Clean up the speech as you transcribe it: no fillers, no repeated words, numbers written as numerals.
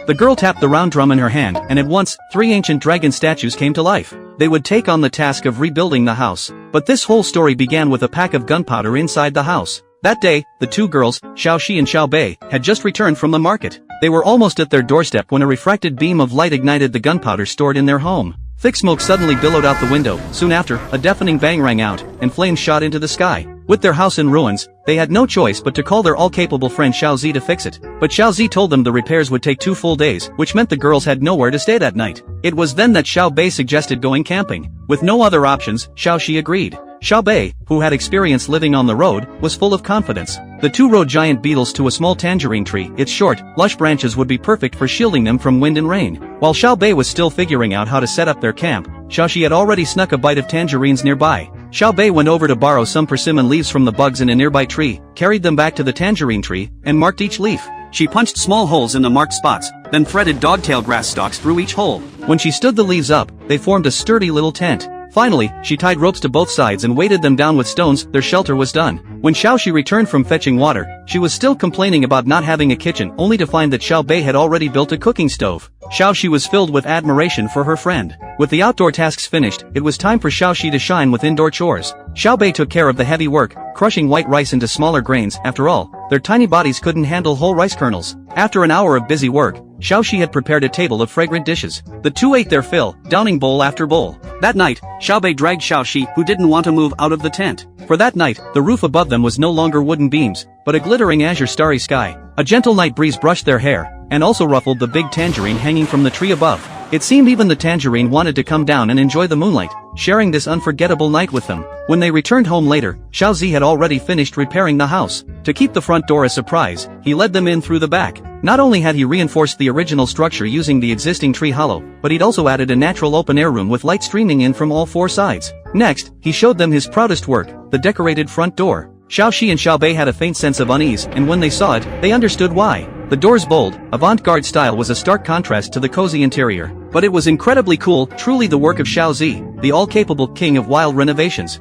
The girl tapped the round drum in her hand, and at once, 3 ancient dragon statues came to life. They would take on the task of rebuilding the house. But this whole story began with a pack of gunpowder inside the house. That day, the 2 girls, Xiaoxi and Xiaobei, had just returned from the market. They were almost at their doorstep when a refracted beam of light ignited the gunpowder stored in their home. Thick smoke suddenly billowed out the window. Soon after, a deafening bang rang out, and flames shot into the sky. With their house in ruins, they had no choice but to call their all-capable friend Xiaozi to fix it. But Xiaozi told them the repairs would take 2 full days, which meant the girls had nowhere to stay that night. It was then that Xiaobei suggested going camping. With no other options, Xiaoxi agreed. Xiaobei, who had experience living on the road, was full of confidence. The 2 rode giant beetles to a small tangerine tree. Its short, lush branches would be perfect for shielding them from wind and rain. While Xiaobei was still figuring out how to set up their camp, Xiaoxi had already snuck a bite of tangerines nearby. Xiaobei went over to borrow some persimmon leaves from the bugs in a nearby tree, carried them back to the tangerine tree, and marked each leaf. She punched small holes in the marked spots, then threaded dogtail grass stalks through each hole. When she stood the leaves up, they formed a sturdy little tent. Finally, she tied ropes to both sides and weighted them down with stones. Their shelter was done. When Xiaoxi returned from fetching water, she was still complaining about not having a kitchen, only to find that Xiaobei had already built a cooking stove. Xiaoxi was filled with admiration for her friend. With the outdoor tasks finished, it was time for Xiaoxi to shine with indoor chores. Xiaobei took care of the heavy work, crushing white rice into smaller grains. After all, their tiny bodies couldn't handle whole rice kernels. After an hour of busy work, Xiaoxi had prepared a table of fragrant dishes. The 2 ate their fill, downing bowl after bowl. That night, Xiaobei dragged Xiaoxi, who didn't want to move, out of the tent. For that night, the roof above them was no longer wooden beams, but a glittering azure starry sky. A gentle night breeze brushed their hair, and also ruffled the big tangerine hanging from the tree above. It seemed even the tangerine wanted to come down and enjoy the moonlight, sharing this unforgettable night with them. When they returned home later, Xiaozi had already finished repairing the house. To keep the front door a surprise, he led them in through the back. Not only had he reinforced the original structure using the existing tree hollow, but he'd also added a natural open-air room with light streaming in from all 4 sides. Next, he showed them his proudest work, the decorated front door. Xiaoxi and Xiaobei had a faint sense of unease, and when they saw it, they understood why. The door's bold, avant-garde style was a stark contrast to the cozy interior. But it was incredibly cool, truly the work of Xiaozi, the all-capable king of wild renovations.